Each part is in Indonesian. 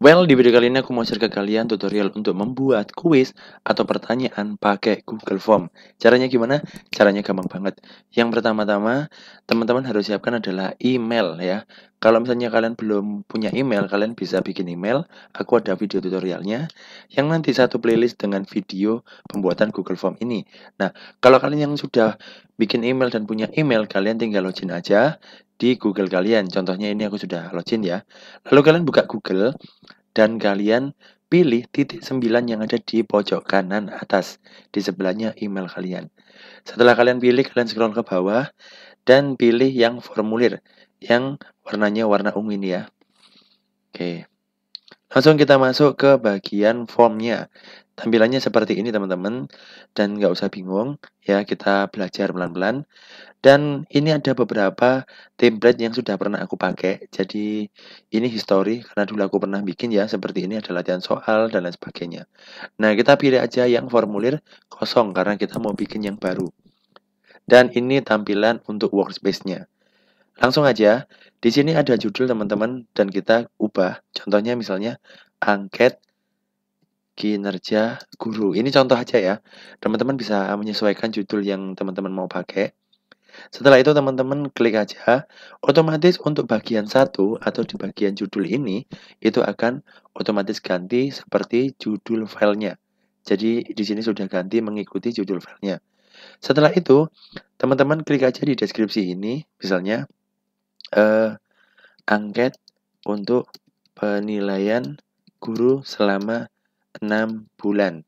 Well, di video kali ini aku mau share ke kalian tutorial untuk membuat kuis atau pertanyaan pakai Google Form. Caranya gimana? Caranya gampang banget. Yang pertama-tama, teman-teman harus siapkan adalah email ya. Kalau misalnya kalian belum punya email, kalian bisa bikin email. Aku ada video tutorialnya yang nanti satu playlist dengan video pembuatan Google Form ini. Nah, kalau kalian yang sudah bikin email dan punya email, kalian tinggal login aja di Google kalian. Contohnya ini aku sudah login ya. Lalu kalian buka Google dan kalian pilih titik 9 yang ada di pojok kanan atas, di sebelahnya email kalian. Setelah kalian pilih, kalian scroll ke bawah dan pilih yang formulir, yang warnanya warna ungu ini ya. Oke, langsung kita masuk ke bagian formnya. Tampilannya seperti ini teman-teman, dan nggak usah bingung ya, kita belajar pelan-pelan. Dan ini ada beberapa template yang sudah pernah aku pakai. Jadi ini history karena dulu aku pernah bikin ya, seperti ini ada latihan soal dan lain sebagainya. Nah, kita pilih aja yang formulir kosong karena kita mau bikin yang baru. Dan ini tampilan untuk workspace-nya. Langsung aja, di sini ada judul teman-teman dan kita ubah. Contohnya misalnya angket kinerja guru. Ini contoh aja ya. Teman-teman bisa menyesuaikan judul yang teman-teman mau pakai. Setelah itu teman-teman klik aja, otomatis untuk bagian satu atau di bagian judul ini, itu akan otomatis ganti seperti judul filenya. Jadi di sini sudah ganti mengikuti judul filenya. Setelah itu, teman-teman klik aja di deskripsi ini, misalnya angket untuk penilaian guru selama 6 bulan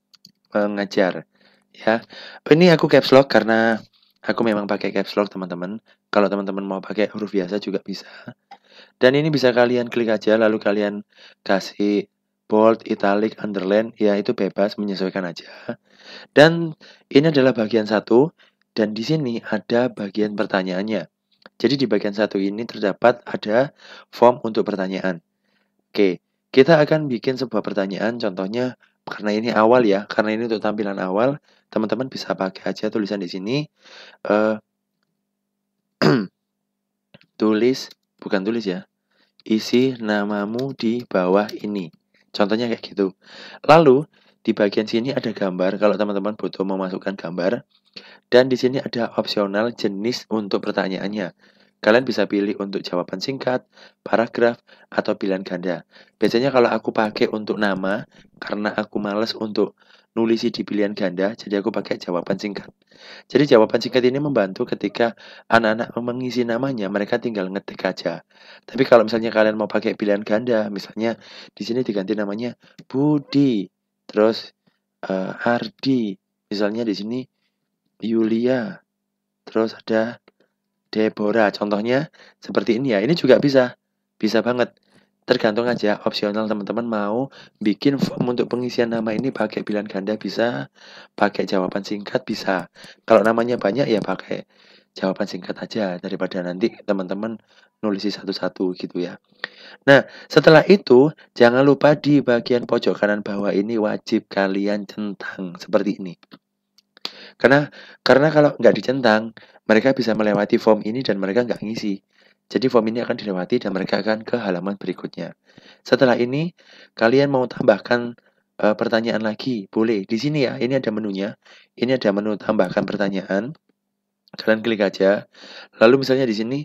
mengajar. Ya, ini aku caps lock karena aku memang pakai caps lock teman-teman. Kalau teman-teman mau pakai huruf biasa juga bisa. Dan ini bisa kalian klik aja lalu kalian kasih bold, italic, underline, ya itu bebas menyesuaikan aja. Dan ini adalah bagian satu dan di sini ada bagian pertanyaannya. Jadi di bagian satu ini terdapat ada form untuk pertanyaan. Oke, kita akan bikin sebuah pertanyaan contohnya karena ini awal ya, karena ini untuk tampilan awal, teman-teman bisa pakai aja tulisan di sini eh bukan tulis ya. Isi namamu di bawah ini. Contohnya kayak gitu. Lalu di bagian sini ada gambar kalau teman-teman butuh memasukkan gambar dan di sini ada opsional jenis untuk pertanyaannya. Kalian bisa pilih untuk jawaban singkat, paragraf, atau pilihan ganda. Biasanya kalau aku pakai untuk nama, karena aku males untuk nulisi di pilihan ganda, jadi aku pakai jawaban singkat. Jadi jawaban singkat ini membantu ketika anak-anak mengisi namanya, mereka tinggal ngetik aja. Tapi kalau misalnya kalian mau pakai pilihan ganda, misalnya di sini diganti namanya Budi, terus Ardi, misalnya di sini Yulia, terus ada Deborah. Contohnya seperti ini ya. Ini juga bisa. Bisa banget. Tergantung aja opsional teman-teman mau bikin form untuk pengisian nama ini pakai pilihan ganda bisa, pakai jawaban singkat bisa. Kalau namanya banyak ya pakai jawaban singkat aja daripada nanti teman-teman nulis satu-satu gitu ya. Nah, setelah itu jangan lupa di bagian pojok kanan bawah ini wajib kalian centang seperti ini. Karena kalau nggak dicentang, mereka bisa melewati form ini dan mereka nggak ngisi. Jadi form ini akan dilewati dan mereka akan ke halaman berikutnya. Setelah ini, kalian mau tambahkan pertanyaan lagi, boleh. Di sini ya, ini ada menunya. Ini ada menu tambahkan pertanyaan. Kalian klik aja. Lalu misalnya di sini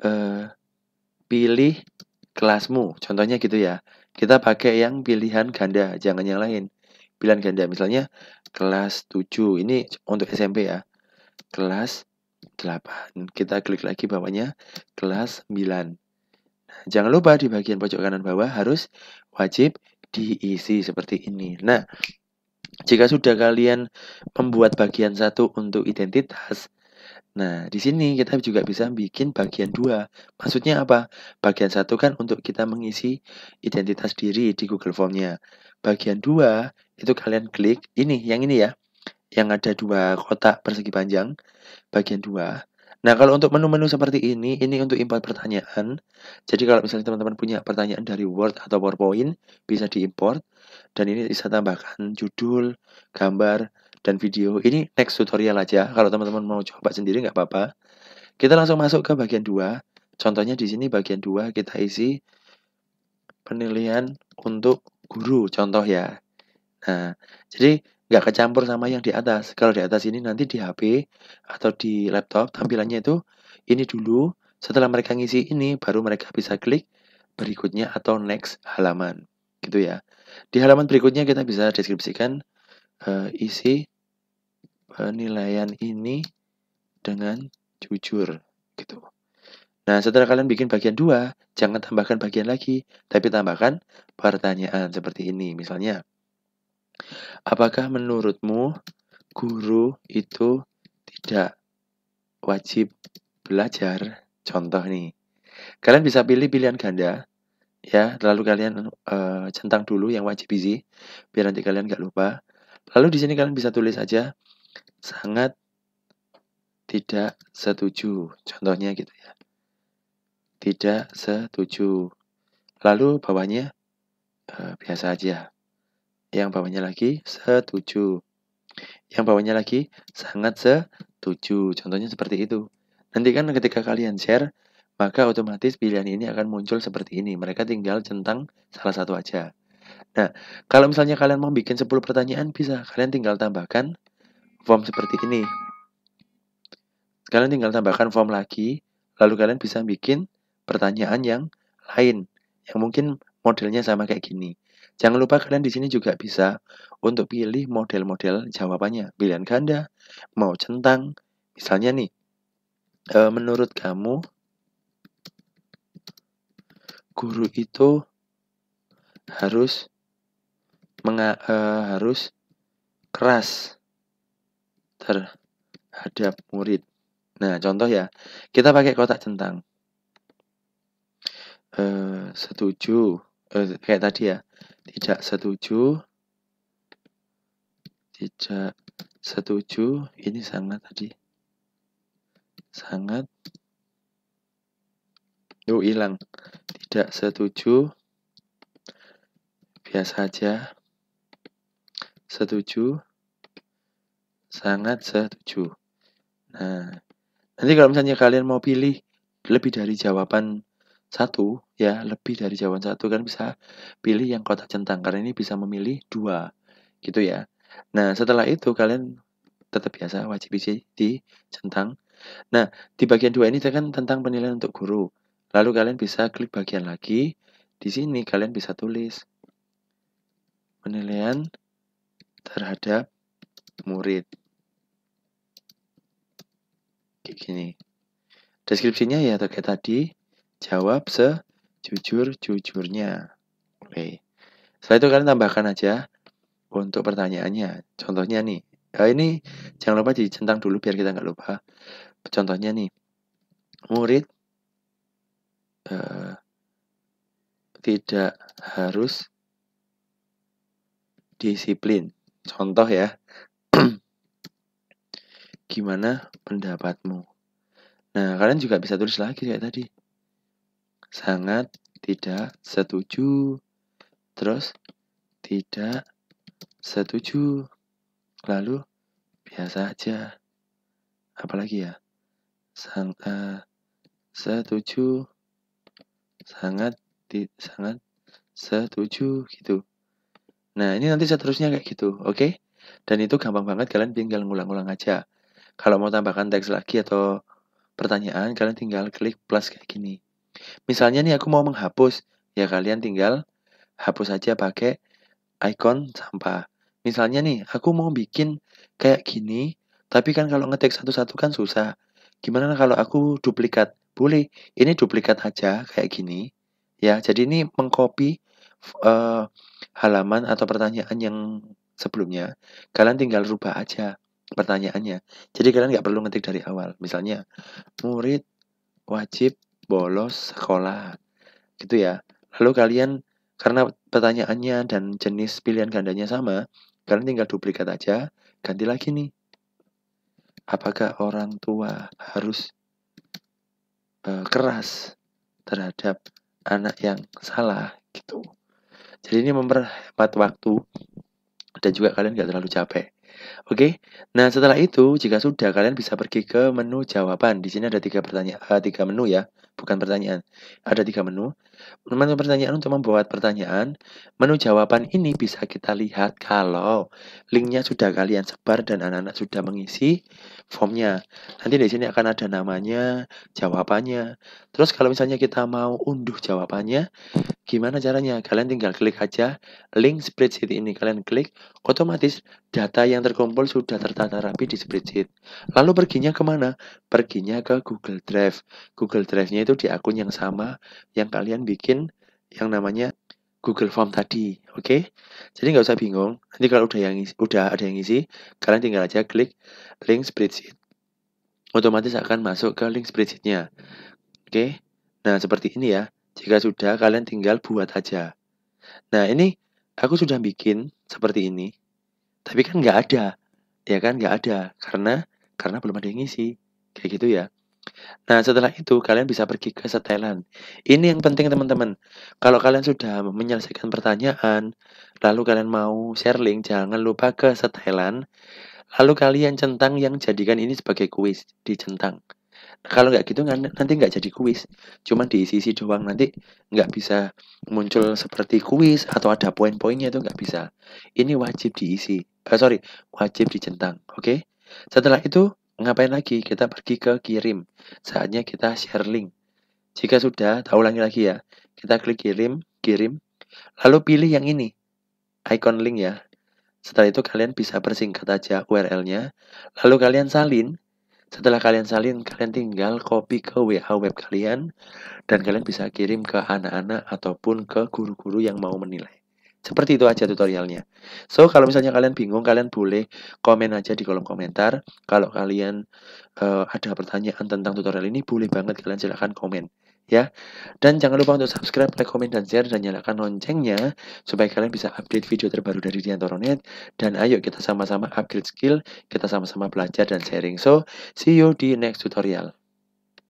eh, pilih kelasmu. Contohnya gitu ya. Kita pakai yang pilihan ganda, jangan yang lain. Pilihan ganda misalnya kelas 7. Ini untuk SMP ya. Kelas 8. Kita klik lagi bawahnya kelas 9. Nah, jangan lupa di bagian pojok kanan bawah harus wajib diisi seperti ini. Nah, jika sudah kalian membuat bagian satu untuk identitas, nah di sini kita juga bisa bikin bagian 2. Maksudnya apa? Bagian satu kan untuk kita mengisi identitas diri di Google Form-nya. Bagian 2 itu kalian klik ini, yang ini ya, yang ada 2 kotak persegi panjang. Bagian 2. Nah, kalau untuk menu-menu seperti ini untuk import pertanyaan. Jadi kalau misalnya teman-teman punya pertanyaan dari Word atau PowerPoint, bisa diimport. Dan ini bisa tambahkan judul, gambar, dan video. Ini next tutorial aja. Kalau teman-teman mau coba sendiri nggak apa-apa. Kita langsung masuk ke bagian 2. Contohnya di sini bagian 2 kita isi penilaian untuk guru, contoh ya. Nah, jadi nggak kecampur sama yang di atas. Kalau di atas ini nanti di HP atau di laptop tampilannya itu ini dulu, setelah mereka ngisi ini baru mereka bisa klik berikutnya atau next halaman, gitu ya. Di halaman berikutnya kita bisa deskripsikan isi penilaian ini dengan jujur, gitu. Nah, setelah kalian bikin bagian 2, jangan tambahkan bagian lagi, tapi tambahkan pertanyaan seperti ini. Misalnya, apakah menurutmu guru itu tidak wajib belajar? Contoh nih, kalian bisa pilih pilihan ganda, ya, lalu kalian centang dulu yang wajib isi, biar nanti kalian nggak lupa. Lalu di sini kalian bisa tulis aja, sangat tidak setuju, contohnya gitu ya. Tidak setuju. Lalu bawahnya biasa aja. Yang bawahnya lagi setuju. Yang bawahnya lagi sangat setuju. Contohnya seperti itu. Nanti kan ketika kalian share, maka otomatis pilihan ini akan muncul seperti ini. Mereka tinggal centang salah satu aja. Nah, kalau misalnya kalian mau bikin 10 pertanyaan bisa. Kalian tinggal tambahkan form seperti ini. Kalian tinggal tambahkan form lagi, lalu kalian bisa bikin pertanyaan yang lain, yang mungkin modelnya sama kayak gini. Jangan lupa kalian di sini juga bisa untuk pilih model-model jawabannya, pilihan ganda, mau centang. Misalnya nih, menurut kamu guru itu harus harus keras terhadap murid. Nah, contoh ya, kita pakai kotak centang. Setuju, kayak tadi ya, tidak setuju, ini sangat tadi, sangat, hilang, tidak setuju, biasa aja, setuju, sangat setuju. Nah, nanti kalau misalnya kalian mau pilih lebih dari jawaban satu, ya, lebih dari jawaban satu, kan bisa pilih yang kotak centang, karena ini bisa memilih 2, gitu ya. Nah, setelah itu kalian tetap biasa wajib isi di centang. Nah, di bagian 2 ini kan tentang penilaian untuk guru. Lalu kalian bisa klik bagian lagi. Di sini kalian bisa tulis penilaian terhadap murid. Kayak gini. Deskripsinya ya kayak tadi, jawab sejujur-jujurnya. Oke. Setelah itu kalian tambahkan aja untuk pertanyaannya. Contohnya nih, ini jangan lupa dicentang dulu biar kita nggak lupa. Contohnya nih, murid tidak harus disiplin. Contoh ya, gimana pendapatmu? Nah, kalian juga bisa tulis lagi kayak tadi. Sangat tidak setuju. Terus, tidak setuju. Lalu, biasa aja. Apalagi ya? Setuju. Sangat setuju gitu. Nah, ini nanti seterusnya kayak gitu, oke? Dan itu gampang banget, kalian tinggal ngulang-ngulang aja. Kalau mau tambahkan teks lagi atau pertanyaan, kalian tinggal klik plus kayak gini. Misalnya nih aku mau menghapus, ya kalian tinggal hapus aja pakai icon sampah. Misalnya nih, aku mau bikin kayak gini, tapi kan kalau ngetik satu-satu kan susah. Gimana kalau aku duplikat? Boleh, ini duplikat aja kayak gini. Ya, jadi ini mengcopy halaman atau pertanyaan yang sebelumnya. Kalian tinggal rubah aja pertanyaannya. Jadi kalian nggak perlu ngetik dari awal. Misalnya, murid wajib bolos sekolah. Gitu ya. Lalu kalian, karena pertanyaannya dan jenis pilihan gandanya sama, kalian tinggal duplikat aja, ganti lagi nih. Apakah orang tua harus keras terhadap anak yang salah gitu. Jadi ini memperhemat waktu dan juga kalian nggak terlalu capek. Oke, nah setelah itu jika sudah kalian bisa pergi ke menu jawaban. Di sini ada 3 menu ya. bukan pertanyaan. Ada 3 menu. Menu pertanyaan untuk membuat pertanyaan. Menu jawaban ini bisa kita lihat kalau linknya sudah kalian sebar dan anak-anak sudah mengisi formnya. Nanti di sini akan ada namanya, jawabannya. Terus kalau misalnya kita mau unduh jawabannya, gimana caranya? Kalian tinggal klik aja link spreadsheet ini. Kalian klik, otomatis data yang terkumpul sudah tertata rapi di spreadsheet. Lalu perginya kemana? Perginya ke Google Drive. Google Drive-nya itu di akun yang sama yang kalian bikin yang namanya Google Form tadi, oke? Jadi nggak usah bingung. Nanti kalau udah ada yang ngisi, kalian tinggal aja klik link spreadsheet. Otomatis akan masuk ke link spreadsheet-nya. Oke? Nah, seperti ini ya. Jika sudah, kalian tinggal buat aja. Nah, ini aku sudah bikin seperti ini, tapi kan nggak ada. Ya kan, nggak ada. Karena belum ada yang ngisi. Kayak gitu ya. Nah, setelah itu kalian bisa pergi ke setelan. Ini yang penting teman-teman. Kalau kalian sudah menyelesaikan pertanyaan, lalu kalian mau share link, jangan lupa ke setelan. Lalu kalian centang yang jadikan ini sebagai kuis, dicentang. Kalau nggak gitu nanti nggak jadi kuis, cuma diisi-isi doang, nanti nggak bisa muncul seperti kuis atau ada poin-poinnya, itu nggak bisa. Ini wajib diisi, wajib dicentang, oke? Setelah itu ngapain lagi? Kita pergi ke kirim, saatnya kita share link. Jika sudah, tak ulangi lagi ya, kita klik kirim, lalu pilih yang ini, icon link ya. Setelah itu kalian bisa persingkat aja URL-nya, lalu kalian salin. Setelah kalian salin, kalian tinggal copy ke WA web kalian, dan kalian bisa kirim ke anak-anak ataupun ke guru-guru yang mau menilai. Seperti itu aja tutorialnya. So, kalau misalnya kalian bingung, kalian boleh komen aja di kolom komentar. Kalau kalian ada pertanyaan tentang tutorial ini, boleh banget kalian silahkan komen. Ya, dan jangan lupa untuk subscribe, like, komen, dan share, dan nyalakan loncengnya supaya kalian bisa update video terbaru dari Diantoronet. Dan ayo kita sama-sama upgrade skill, kita sama-sama belajar dan sharing. So, see you di next tutorial.